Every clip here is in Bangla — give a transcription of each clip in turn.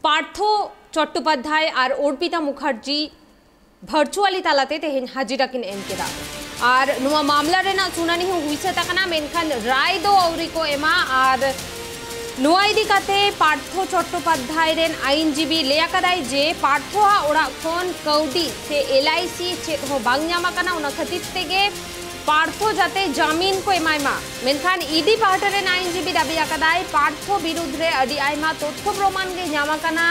पार्थ चट्टोपाध्याय और अर्पिता मुखार्जी वर्चुअली तालाते तेहेन हाजिरा किन एम केदा और नुआ मामला रेना सुनानी हुई से तकना मेनखान राय दो औरी को एमा और नुआ इदी काते पार्थ चट्टोपाध्याय रेन आईनजीबी लेयाकादाय जे पार्थ ओड़ा खन कौडी से एलआईसी चेक हो बांग ᱧᱟᱢ ᱟᱠᱟᱱᱟ ᱚᱱᱟ ᱠᱷᱟᱹᱛᱤᱨ ᱛᱮᱜᱮ पार्थ जाते जामीन को एमायमा मेनखान ईडी पाहटा रेन आईनजीबी दाबी आकादाय पार्थ विरुद्ध रे अडी आयमा तथ्य प्रमाण गे ᱧᱟᱢ आकाना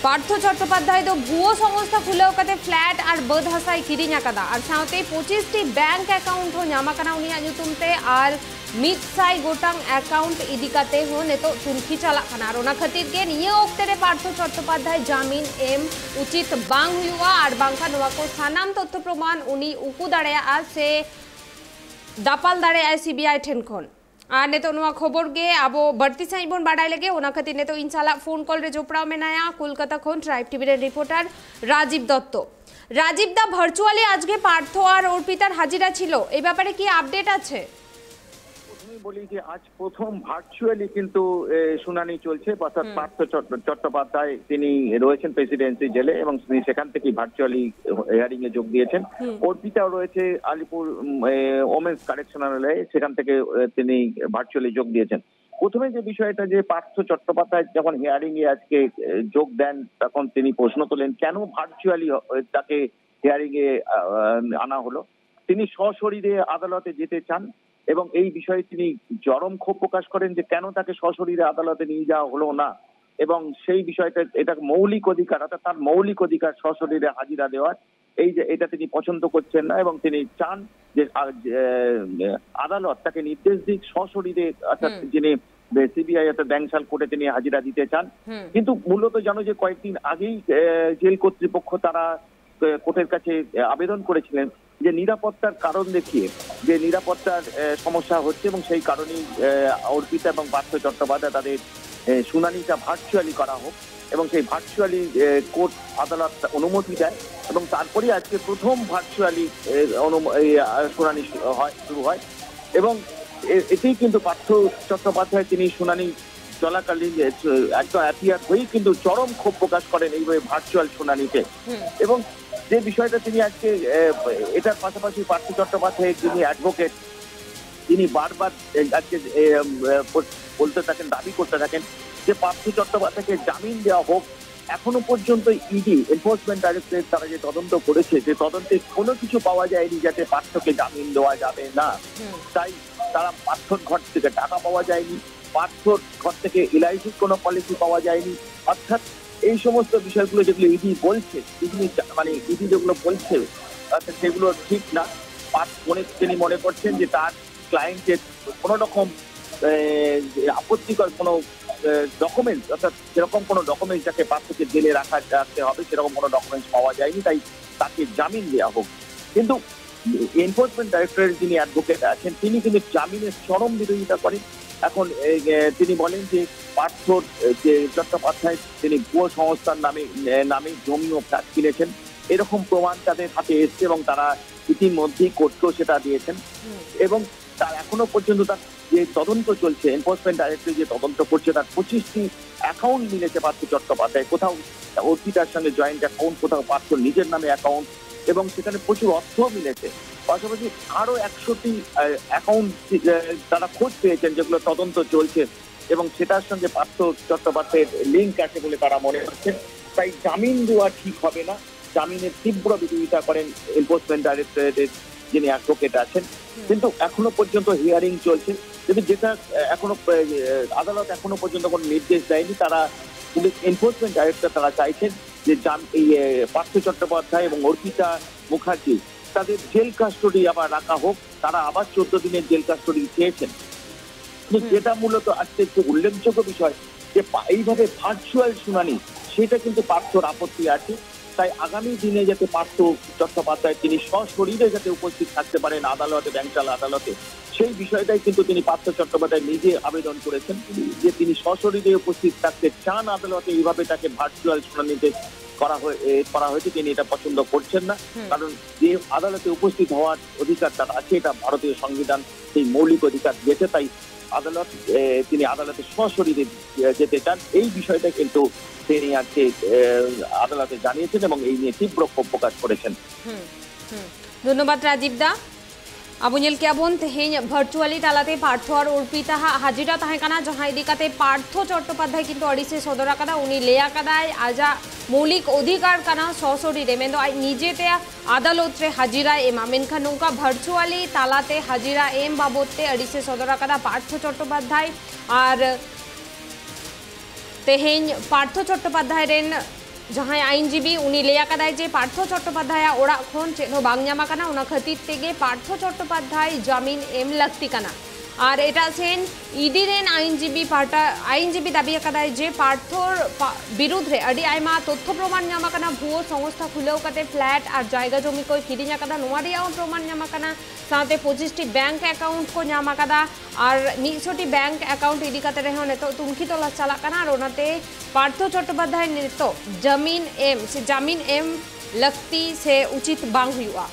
पार्थ चट्टोपाध्याय दो भुवो संस्था खुलेव कते फ्लैट और बद हसाई किरिñ आकादा और साउते 25 टी बैंक अकाउंट हो ᱧᱟᱢ आकाना उनिया ᱧᱩᱛᱩᱢ ते और 100 गोटांग अकाउंट इदी काते हो नेतो तुर्की चला खाना और ओना खातिर के निये ओक्ते रे पार्थ चट्टोपाध्याय जामीन एम उचित बांग हुआ और बांका नवा को सानाम तथ्य प्रमाण उनी उकू दाड़ेया से दापाल दाड़ेया सीबीआई ठेन खन और नेतो नुआ खबर गे आबो बढ़ती साई बोन बाडाय लगे ओना खातिर नेतो इंशाल्लाह फोन कॉल रे जोपड़ाव मेनाया कोलकाता खन ट्राइब टीवी रे रिपोर्टर राजीव दत्त राजीव दा भार्चुअली आज के पार्थ और अर्पितार हाजिरा छिलो এই ব্যাপারে কি আপডেট আছে বলি যে আজ প্রথম ভার্চুয়ালি কিন্তু শুনানি চলছে অর্থাৎ পার্থ চট্টোপাধ্যায় তিনি রয়েছেন প্রেসিডেন্সি জেলে এবং তিনি সেখান থেকে ভার্চুয়ালি হিয়ারিং এ যোগ দিয়েছেন অর্পিতাও রয়েছে আলিপুর ওমেন্স কারেকশনালে সেখান থেকে তিনি ভার্চুয়ালি যোগ দিয়েছেন প্রথমে যে বিষয়টা যে পার্থ চট্টোপাধ্যায় যখন হিয়ারিং এ আজকে যোগ দেন তখন তিনি প্রশ্ন তোলেন কেন ভার্চুয়ালি তাকে হিয়ারিং এ আনা হলো তিনি সশরীরে আদালতে যেতে চান এবং এই বিষয়ে তিনি চরম ক্ষোভ প্রকাশ করেন যে কেন তাকে সশরীরে আদালতে নিয়ে যাওয়া হলো না এবং সেই বিষয়টা এটা মৌলিক অধিকার অর্থাৎ তার মৌলিক অধিকার সশরীরে হাজিরা দেওয়ার এই যে এটা তিনি পছন্দ করছেন না এবং তিনি চান যে আদালত তাকে নির্দেশ দিক সশরীরে অর্থাৎ যিনি সিবিআই অর্থাৎ ব্যাংশাল কোর্টে তিনি হাজিরা দিতে চান কিন্তু মূলত জানো যে কয়েকদিন আগেই জেল কর্তৃপক্ষ তারা কোর্টের কাছে আবেদন করেছিলেন যে নিরাপত্তার কারণ দেখিয়ে যে নিরাপত্তার সমস্যা হচ্ছে এবং সেই কারণেই অর্পিতা এবং পার্থ চট্টোপাধ্যায় তাদের শুনানিটা ভার্চুয়ালি করা হোক এবং সেই ভার্চুয়ালি কোর্ট আদালত অনুমতি দেয় এবং তারপরে আজকে প্রথম ভার্চুয়ালি শুনানি শুরু হয় এবং এতেই কিন্তু পার্থ চট্টোপাধ্যায় তিনি শুনানি চলাকালীন একদম অ্যাপিয়ার হয়েই কিন্তু চরম ক্ষোভ প্রকাশ করেন এইভাবে ভার্চুয়াল শুনানিতে এবং যে বিষয়টা তিনি আজকে এটার পাশাপাশি পার্থ চট্টোপাধ্যায়ের যিনি অ্যাডভোকেট তিনি বারবার আজকে বলতে থাকেন দাবি করতে থাকেন যে পার্থ চট্টোপাধ্যায়কে জামিন দেওয়া হোক এখনো পর্যন্ত ইডি এনফোর্সমেন্ট ডাইরেক্টরেট তারা যে তদন্ত করেছে যে তদন্তে কোনো কিছু পাওয়া যায়নি যাতে পার্থকে জামিন দেওয়া যাবে না তাই তারা পার্থর ঘর থেকে টাকা পাওয়া যায়নি পার্থর ঘর থেকে এলআইসির কোনো পলিসি পাওয়া যায়নি অর্থাৎ এই সমস্ত বিষয়গুলো যেগুলো ইডি বলছে মানে ইডি যেগুলো বলছে অর্থাৎ সেগুলো ঠিক না তিনি মনে করছেন যে তার ক্লায়েন্টের কোনো রকম আপত্তিকর কোনো ডকুমেন্টস অর্থাৎ সেরকম কোনো ডকুমেন্টস যাকে পার্থকে জেলে রাখতে হবে সেরকম কোনো ডকুমেন্টস পাওয়া যায়নি তাই তাকে জামিন দেওয়া হোক কিন্তু এনফোর্সমেন্ট ডাইরেক্টরের যিনি অ্যাডভোকেট আছেন তিনি কিন্তু জামিনের চরম বিরোধিতা করেন এখন তিনি বলেন যে পার্থ যে চট্টোপাধ্যায় তিনি ভুয়ো সংস্থার নামে জমি ও ফ্ল্যাট কিনেছেন এরকম প্রমাণ তাদের হাতে এসছে এবং তারা ইতিমধ্যেই কোর্টকেও সেটা দিয়েছেন এবং তার এখনো পর্যন্ত তার যে তদন্ত চলছে এনফোর্সমেন্ট ডাইরেক্টরেট যে তদন্ত করছে তার 25টি অ্যাকাউন্ট মিলেছে পার্থ চট্টোপাধ্যায় কোথাও অর্পিতার সঙ্গে জয়েন্ট অ্যাকাউন্ট কোথাও পার্থ নিজের নামে অ্যাকাউন্ট এবং সেখানে প্রচুর অর্থ মিলেছে পাশাপাশি আরো 100টি অ্যাকাউন্ট তারা খোঁজ পেয়েছেন যেগুলো তদন্ত চলছে এবং সেটার সঙ্গে পার্থ চট্টোপাধ্যায়ের লিঙ্ক আছে বলে তারা মনে করছেন তাই জামিন দেওয়া ঠিক হবে না জামিনের তীব্র বিরোধিতা করেন এনফোর্সমেন্ট ডাইরেক্টরেটের যিনি অ্যাডভোকেট আছেন কিন্তু এখনো পর্যন্ত হিয়ারিং চলছে কিন্তু যেটা এখনো আদালত এখনো পর্যন্ত কোনো নির্দেশ দেয়নি তারা এনফোর্সমেন্ট ডাইরেক্টর তারা চাইছেন যে এই পার্থ চট্টোপাধ্যায় এবং অর্পিতা মুখার্জি তাদের জেল কাস্টডি আবার রাখা হোক তারা আবার 14 দিনের জেল কাস্টডি চেয়েছেন যেটা মূলত আজকে একটু উল্লেখযোগ্য বিষয় যে এইভাবে ভার্চুয়াল শুনানি সেটা কিন্তু পার্থর আপত্তি আছে তাই আগামী দিনে যাতে পার্থ চট্টোপাধ্যায় তিনি সশরীরে যাতে উপস্থিত থাকতে পারেন আদালতে ব্যাংশাল আদালতে সেই বিষয়টাই কিন্তু তিনি পার্থ চট্টোপাধ্যায় নিজে আবেদন করেছেন যে তিনি সশরীরে উপস্থিত থাকতে চান আদালতে এইভাবে তাকে ভার্চুয়াল শুনানিতে করা হয়েছে তিনি এটা পছন্দ করছেন না কারণ যে আদালতে উপস্থিত হওয়ার অধিকার তার আছে এটা ভারতীয় সংবিধান সেই মৌলিক অধিকার দিয়েছে তাই তিনি আদালতে সশরীরে যেতে চান, এই বিষয়টা কিন্তু তিনি আজকে আদালতে জানিয়েছেন এবং এই নিয়ে তীব্র ক্ষোভ প্রকাশ করেছেন। ধন্যবাদ রাজীব দা। আবুল কেবন তেহেন ভার্চুয়ালি তালাতে পার্থ और अर्पिता हाजिरा तहकना जहां इदिकाते पार्थ चट्टोपाध्याय किंतु अड़ीसे सदर कदा उनी लेया कदाय आजा मौलिक अधिकार कना ससरी रेमेंदो आई निजेते आदालत रे हाजिरा एमा मेनखान नौका भार्चुअली तालाते हाजिरा एम बाबते अड़ीसे सदर कदा पार्थ चट्टोपाध्याय और तेहेन पार्थ चट्टोपाध्याय रेन जहां आईनजीबी उनी लेया कदाय जे पार्थ चट्टोपाध्याय ओड़ा खन चेनो बांग ᱧᱟᱢ ᱟᱠᱟᱱᱟ ᱚᱱᱟ ᱠᱷᱟᱹᱛᱤᱨ ᱛᱮᱜᱮ पार्थ चट्टोपाध्याय जामीन एम लगती कना और एटा सेन ईडी रेन आईनजीबी दाबी कदाय जे पार्थर विरुद्ध रे अडी आयमा तथ्य प्रमाण ᱧᱟᱢ आकाना भुवो संस्था खुलेव कते फ्लैट और जायगा जमी को किरिñ आकादा नोवा रिया प्रमाण ᱧᱟᱢ आकाना साथे 25टी बैंक अकाउंट को ᱧᱟᱢ आकादा और 100टी बैंक अकाउंट इदी कते रहे नेतो तुमखी तलाश चला कना और ओनाते पार्थ चट्टोपाध्याय नेतो जामीन एम लगती से उचित बांग हुआ।